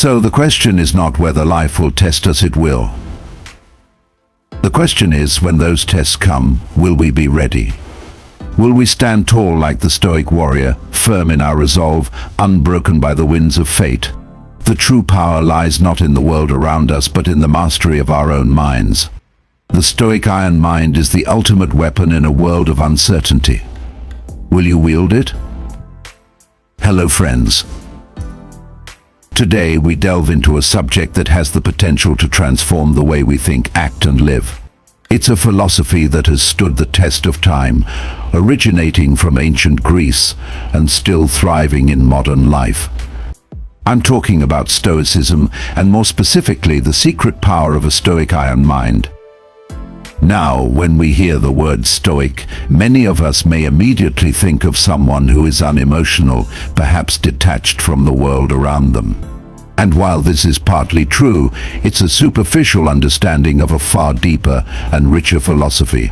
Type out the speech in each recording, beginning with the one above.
So the question is not whether life will test us, it will. The question is, when those tests come, will we be ready? Will we stand tall like the Stoic warrior, firm in our resolve, unbroken by the winds of fate? The true power lies not in the world around us, but in the mastery of our own minds. The Stoic iron mind is the ultimate weapon in a world of uncertainty. Will you wield it? Hello friends. Today we delve into a subject that has the potential to transform the way we think, act and live. It's a philosophy that has stood the test of time, originating from ancient Greece and still thriving in modern life. I'm talking about Stoicism, and more specifically the secret power of a Stoic iron mind. Now, when we hear the word Stoic, many of us may immediately think of someone who is unemotional, perhaps detached from the world around them. And while this is partly true, it's a superficial understanding of a far deeper and richer philosophy.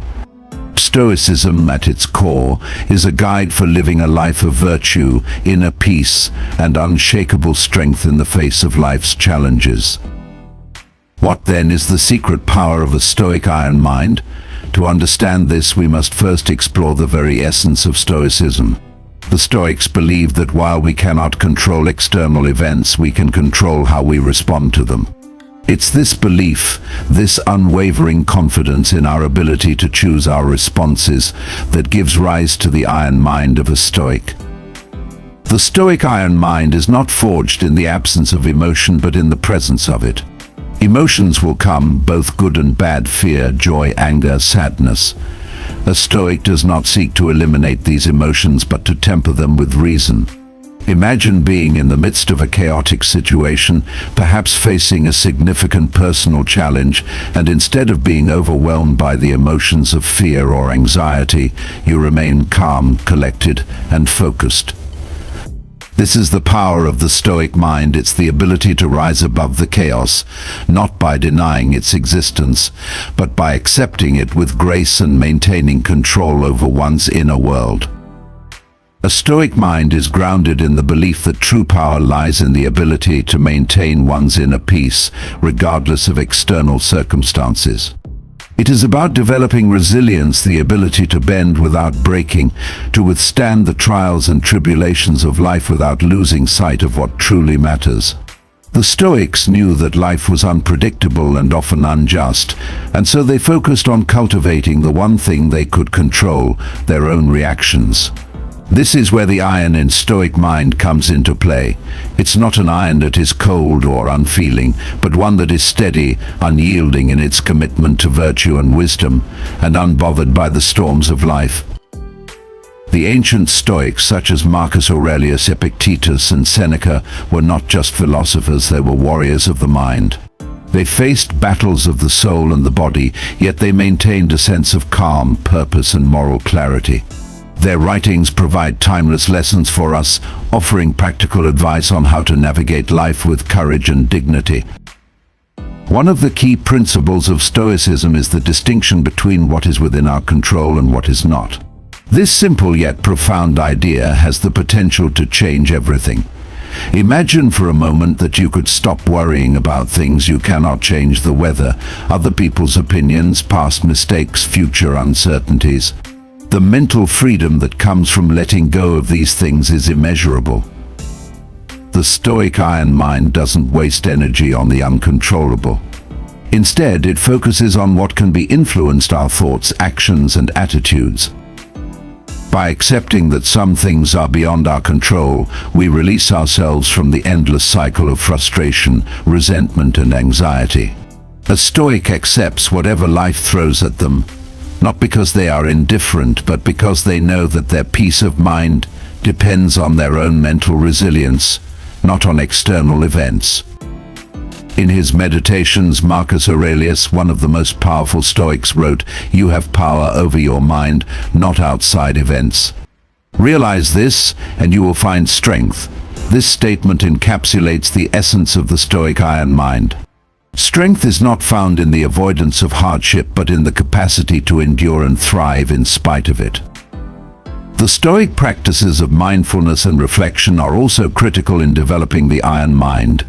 Stoicism, at its core, is a guide for living a life of virtue, inner peace, and unshakable strength in the face of life's challenges. What then is the secret power of a Stoic iron mind? To understand this, we must first explore the very essence of Stoicism. The Stoics believed that while we cannot control external events, we can control how we respond to them. It's this belief, this unwavering confidence in our ability to choose our responses, that gives rise to the iron mind of a Stoic. The Stoic iron mind is not forged in the absence of emotion, but in the presence of it. Emotions will come, both good and bad, fear, joy, anger, sadness. A Stoic does not seek to eliminate these emotions, but to temper them with reason. Imagine being in the midst of a chaotic situation, perhaps facing a significant personal challenge, and instead of being overwhelmed by the emotions of fear or anxiety, you remain calm, collected, and focused. This is the power of the Stoic mind. It's the ability to rise above the chaos, not by denying its existence, but by accepting it with grace and maintaining control over one's inner world. A Stoic mind is grounded in the belief that true power lies in the ability to maintain one's inner peace, regardless of external circumstances. It is about developing resilience, the ability to bend without breaking, to withstand the trials and tribulations of life without losing sight of what truly matters. The Stoics knew that life was unpredictable and often unjust, and so they focused on cultivating the one thing they could control, their own reactions. This is where the iron in Stoic mind comes into play. It's not an iron that is cold or unfeeling, but one that is steady, unyielding in its commitment to virtue and wisdom, and unbothered by the storms of life. The ancient Stoics, such as Marcus Aurelius, Epictetus, and Seneca, were not just philosophers, they were warriors of the mind. They faced battles of the soul and the body, yet they maintained a sense of calm, purpose, and moral clarity. Their writings provide timeless lessons for us, offering practical advice on how to navigate life with courage and dignity. One of the key principles of Stoicism is the distinction between what is within our control and what is not. This simple yet profound idea has the potential to change everything. Imagine for a moment that you could stop worrying about things you cannot change: the weather, other people's opinions, past mistakes, future uncertainties. The mental freedom that comes from letting go of these things is immeasurable. The Stoic iron mind doesn't waste energy on the uncontrollable. Instead, it focuses on what can be influenced: our thoughts, actions, and attitudes. By accepting that some things are beyond our control, we release ourselves from the endless cycle of frustration, resentment, and anxiety. A Stoic accepts whatever life throws at them, not because they are indifferent, but because they know that their peace of mind depends on their own mental resilience, not on external events. In his Meditations, Marcus Aurelius, one of the most powerful Stoics, wrote, "You have power over your mind, not outside events. Realize this, and you will find strength." This statement encapsulates the essence of the Stoic iron mind. Strength is not found in the avoidance of hardship, but in the capacity to endure and thrive in spite of it. The Stoic practices of mindfulness and reflection are also critical in developing the iron mind.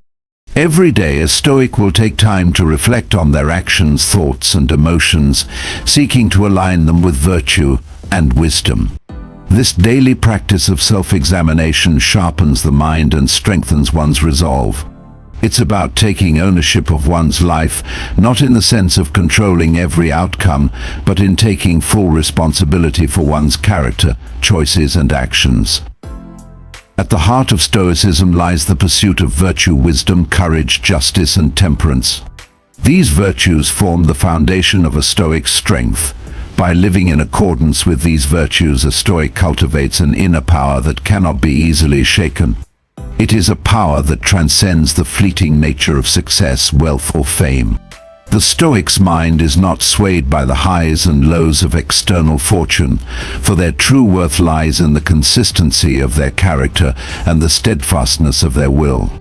Every day, a Stoic will take time to reflect on their actions, thoughts, and emotions, seeking to align them with virtue and wisdom. This daily practice of self-examination sharpens the mind and strengthens one's resolve. It's about taking ownership of one's life, not in the sense of controlling every outcome, but in taking full responsibility for one's character, choices, and actions. At the heart of Stoicism lies the pursuit of virtue, wisdom, courage, justice, and temperance. These virtues form the foundation of a Stoic's strength. By living in accordance with these virtues, a Stoic cultivates an inner power that cannot be easily shaken. It is a power that transcends the fleeting nature of success, wealth, or fame. The Stoic's mind is not swayed by the highs and lows of external fortune, for their true worth lies in the consistency of their character and the steadfastness of their will.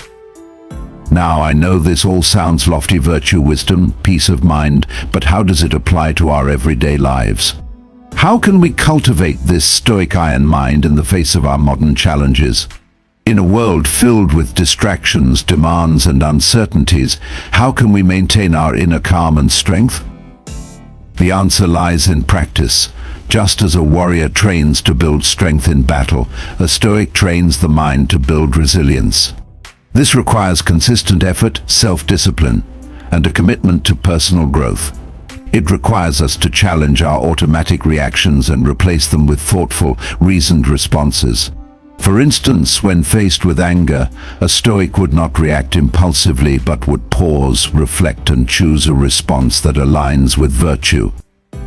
Now, I know this all sounds lofty: virtue, wisdom, peace of mind, but how does it apply to our everyday lives? How can we cultivate this Stoic iron mind in the face of our modern challenges? In a world filled with distractions, demands, and uncertainties, how can we maintain our inner calm and strength? The answer lies in practice. Just as a warrior trains to build strength in battle, a Stoic trains the mind to build resilience. This requires consistent effort, self-discipline, and a commitment to personal growth. It requires us to challenge our automatic reactions and replace them with thoughtful, reasoned responses. For instance, when faced with anger, a Stoic would not react impulsively but would pause, reflect, and choose a response that aligns with virtue.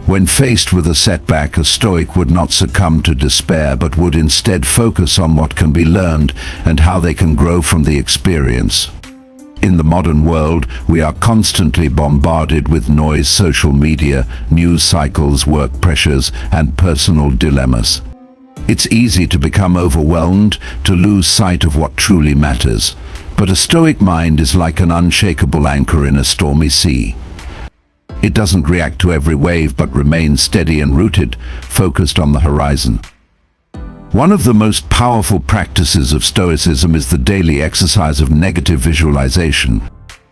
When faced with a setback, a Stoic would not succumb to despair but would instead focus on what can be learned and how they can grow from the experience. In the modern world, we are constantly bombarded with noise, social media, news cycles, work pressures, and personal dilemmas. It's easy to become overwhelmed, to lose sight of what truly matters. But a Stoic mind is like an unshakable anchor in a stormy sea. It doesn't react to every wave but remains steady and rooted, focused on the horizon. One of the most powerful practices of Stoicism is the daily exercise of negative visualization.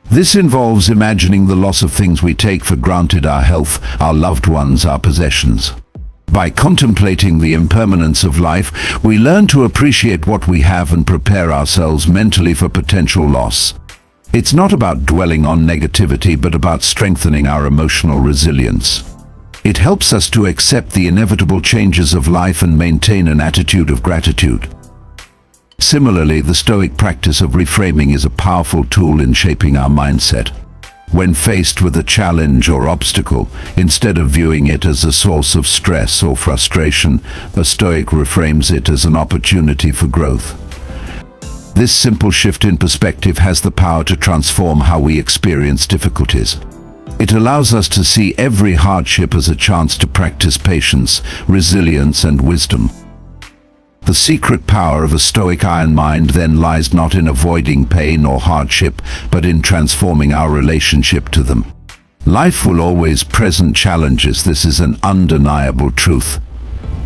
This involves imagining the loss of things we take for granted: our health, our loved ones, our possessions. By contemplating the impermanence of life, we learn to appreciate what we have and prepare ourselves mentally for potential loss. It's not about dwelling on negativity, but about strengthening our emotional resilience. It helps us to accept the inevitable changes of life and maintain an attitude of gratitude. Similarly, the Stoic practice of reframing is a powerful tool in shaping our mindset. When faced with a challenge or obstacle, instead of viewing it as a source of stress or frustration, a Stoic reframes it as an opportunity for growth. This simple shift in perspective has the power to transform how we experience difficulties. It allows us to see every hardship as a chance to practice patience, resilience, and wisdom. The secret power of a Stoic iron mind then lies not in avoiding pain or hardship, but in transforming our relationship to them. Life will always present challenges, this is an undeniable truth.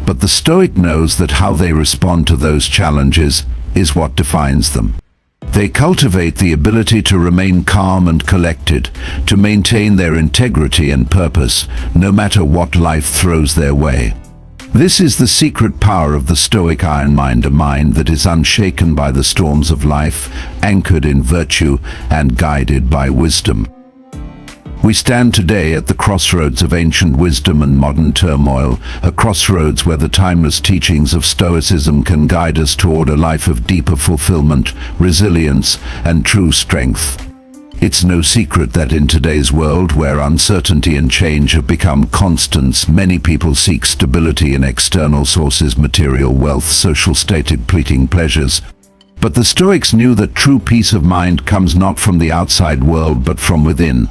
But the Stoic knows that how they respond to those challenges is what defines them. They cultivate the ability to remain calm and collected, to maintain their integrity and purpose, no matter what life throws their way. This is the secret power of the Stoic iron mind, a mind that is unshaken by the storms of life, anchored in virtue, and guided by wisdom. We stand today at the crossroads of ancient wisdom and modern turmoil, a crossroads where the timeless teachings of Stoicism can guide us toward a life of deeper fulfillment, resilience, and true strength. It's no secret that in today's world, where uncertainty and change have become constants, many people seek stability in external sources: material wealth, social status, fleeting pleasures. But the Stoics knew that true peace of mind comes not from the outside world, but from within.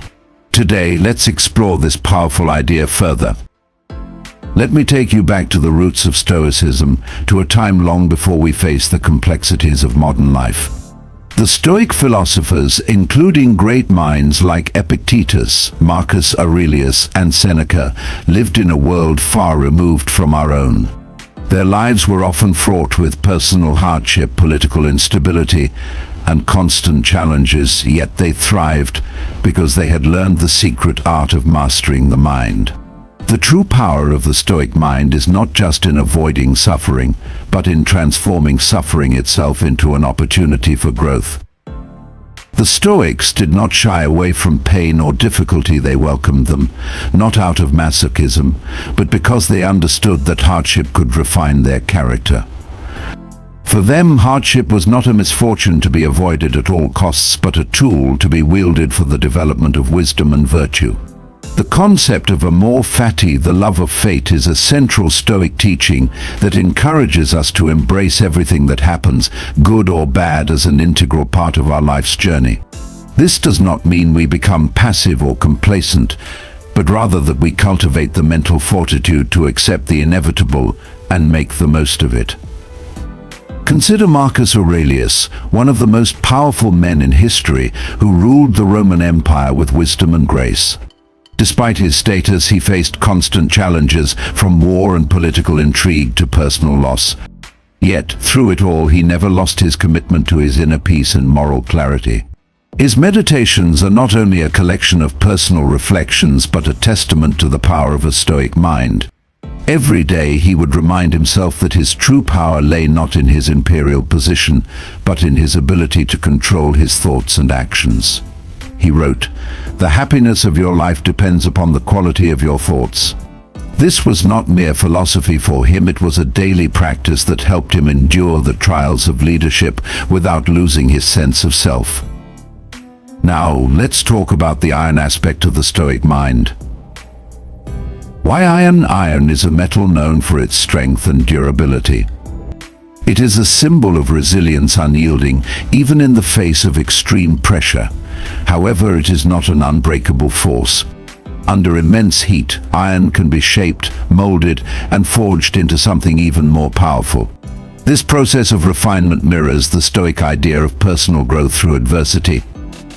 Today, let's explore this powerful idea further. Let me take you back to the roots of Stoicism, to a time long before we face the complexities of modern life. The Stoic philosophers, including great minds like Epictetus, Marcus Aurelius, and Seneca, lived in a world far removed from our own. Their lives were often fraught with personal hardship, political instability, and constant challenges, yet they thrived because they had learned the secret art of mastering the mind. The true power of the Stoic mind is not just in avoiding suffering, but in transforming suffering itself into an opportunity for growth. The Stoics did not shy away from pain or difficulty. They welcomed them, not out of masochism, but because they understood that hardship could refine their character. For them, hardship was not a misfortune to be avoided at all costs, but a tool to be wielded for the development of wisdom and virtue. The concept of amor fati, the love of fate, is a central Stoic teaching that encourages us to embrace everything that happens, good or bad, as an integral part of our life's journey. This does not mean we become passive or complacent, but rather that we cultivate the mental fortitude to accept the inevitable and make the most of it. Consider Marcus Aurelius, one of the most powerful men in history, who ruled the Roman Empire with wisdom and grace. Despite his status, he faced constant challenges, from war and political intrigue to personal loss. Yet, through it all, he never lost his commitment to his inner peace and moral clarity. His meditations are not only a collection of personal reflections, but a testament to the power of a Stoic mind. Every day he would remind himself that his true power lay not in his imperial position, but in his ability to control his thoughts and actions. He wrote, "The happiness of your life depends upon the quality of your thoughts." This was not mere philosophy for him, it was a daily practice that helped him endure the trials of leadership without losing his sense of self. Now, let's talk about the iron aspect of the Stoic mind. Why iron? Iron is a metal known for its strength and durability. It is a symbol of resilience, unyielding, even in the face of extreme pressure. However, it is not an unbreakable force. Under immense heat, iron can be shaped, molded, and forged into something even more powerful. This process of refinement mirrors the Stoic idea of personal growth through adversity.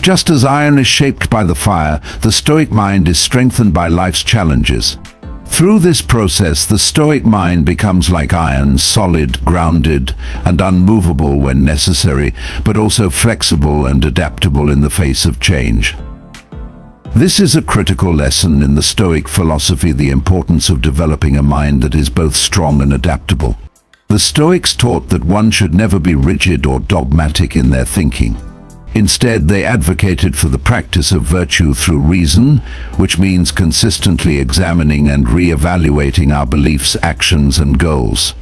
Just as iron is shaped by the fire, the Stoic mind is strengthened by life's challenges. Through this process, the Stoic mind becomes like iron, solid, grounded, and unmovable when necessary, but also flexible and adaptable in the face of change. This is a critical lesson in the Stoic philosophy, the importance of developing a mind that is both strong and adaptable. The Stoics taught that one should never be rigid or dogmatic in their thinking. Instead, they advocated for the practice of virtue through reason, which means consistently examining and re-evaluating our beliefs, actions, and goals.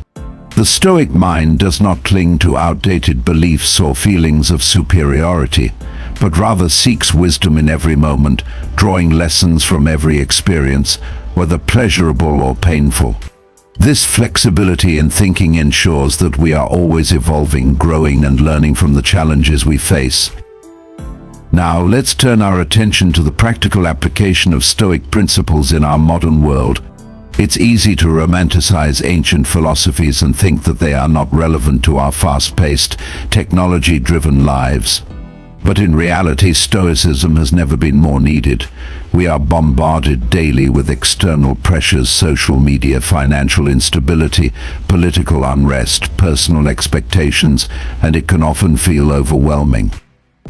The Stoic mind does not cling to outdated beliefs or feelings of superiority, but rather seeks wisdom in every moment, drawing lessons from every experience, whether pleasurable or painful. This flexibility in thinking ensures that we are always evolving, growing, and learning from the challenges we face. Now, let's turn our attention to the practical application of Stoic principles in our modern world. It's easy to romanticize ancient philosophies and think that they are not relevant to our fast-paced, technology-driven lives. But in reality, Stoicism has never been more needed. We are bombarded daily with external pressures, social media, financial instability, political unrest, personal expectations, and it can often feel overwhelming.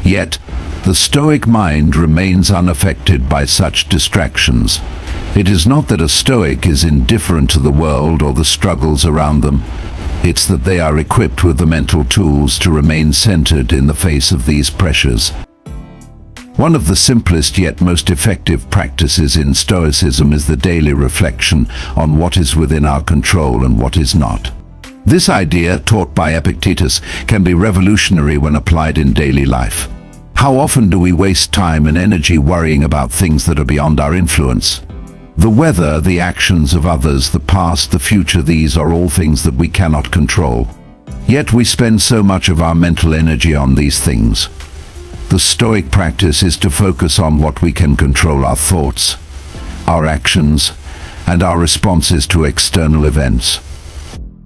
Yet, the Stoic mind remains unaffected by such distractions. It is not that a Stoic is indifferent to the world or the struggles around them. It's that they are equipped with the mental tools to remain centered in the face of these pressures. One of the simplest yet most effective practices in Stoicism is the daily reflection on what is within our control and what is not. This idea, taught by Epictetus, can be revolutionary when applied in daily life. How often do we waste time and energy worrying about things that are beyond our influence? The weather, the actions of others, the past, the future, these are all things that we cannot control. Yet we spend so much of our mental energy on these things. The Stoic practice is to focus on what we can control: our thoughts, our actions, and our responses to external events.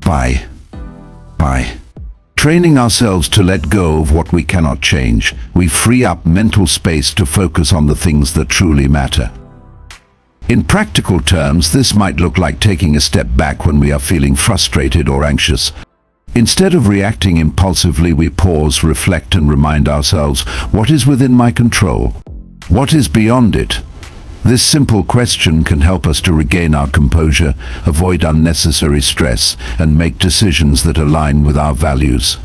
By training ourselves to let go of what we cannot change, we free up mental space to focus on the things that truly matter. In practical terms, this might look like taking a step back when we are feeling frustrated or anxious. Instead of reacting impulsively, we pause, reflect, and remind ourselves, what is within my control? What is beyond it? This simple question can help us to regain our composure, avoid unnecessary stress, and make decisions that align with our values.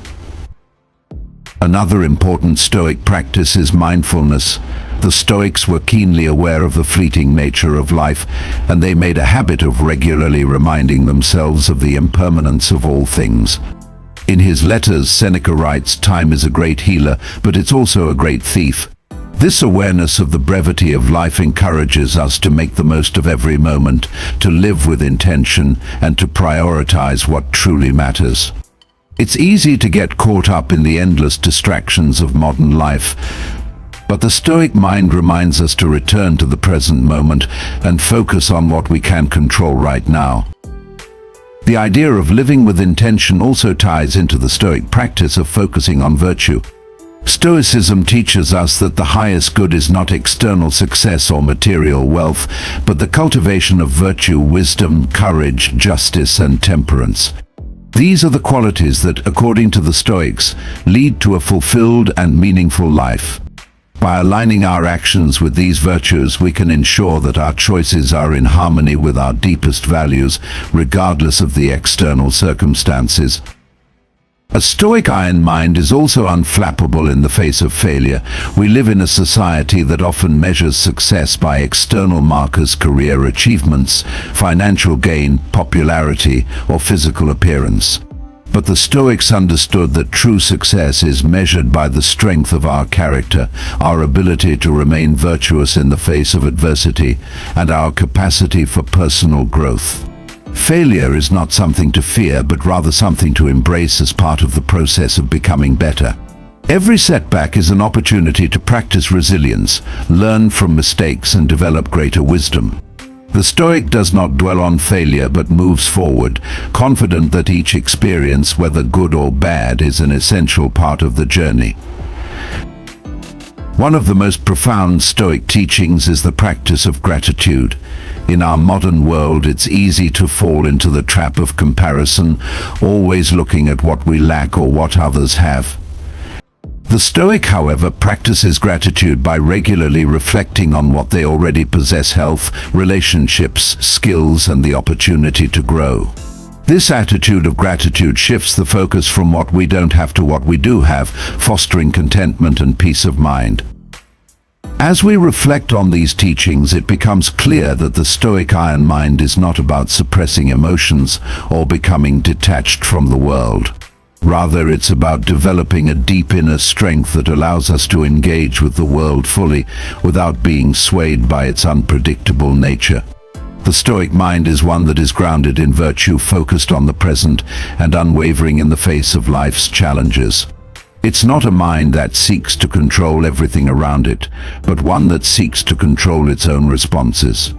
Another important Stoic practice is mindfulness. The Stoics were keenly aware of the fleeting nature of life, and they made a habit of regularly reminding themselves of the impermanence of all things. In his letters, Seneca writes, "Time is a great healer, but it's also a great thief." This awareness of the brevity of life encourages us to make the most of every moment, to live with intention, and to prioritize what truly matters. It's easy to get caught up in the endless distractions of modern life, but the Stoic mind reminds us to return to the present moment and focus on what we can control right now. The idea of living with intention also ties into the Stoic practice of focusing on virtue. Stoicism teaches us that the highest good is not external success or material wealth, but the cultivation of virtue, wisdom, courage, justice, and temperance. These are the qualities that, according to the Stoics, lead to a fulfilled and meaningful life. By aligning our actions with these virtues, we can ensure that our choices are in harmony with our deepest values, regardless of the external circumstances. A Stoic iron mind is also unflappable in the face of failure. We live in a society that often measures success by external markers, career achievements, financial gain, popularity, or physical appearance. But the Stoics understood that true success is measured by the strength of our character, our ability to remain virtuous in the face of adversity, and our capacity for personal growth. Failure is not something to fear, but rather something to embrace as part of the process of becoming better. Every setback is an opportunity to practice resilience, learn from mistakes, and develop greater wisdom. The Stoic does not dwell on failure but moves forward, confident that each experience, whether good or bad, is an essential part of the journey. One of the most profound Stoic teachings is the practice of gratitude. In our modern world, it's easy to fall into the trap of comparison, always looking at what we lack or what others have. The Stoic, however, practices gratitude by regularly reflecting on what they already possess: health, relationships, skills, and the opportunity to grow. This attitude of gratitude shifts the focus from what we don't have to what we do have, fostering contentment and peace of mind. As we reflect on these teachings, it becomes clear that the Stoic iron mind is not about suppressing emotions or becoming detached from the world. Rather, it's about developing a deep inner strength that allows us to engage with the world fully without being swayed by its unpredictable nature. The Stoic mind is one that is grounded in virtue, focused on the present, and unwavering in the face of life's challenges. It's not a mind that seeks to control everything around it, but one that seeks to control its own responses.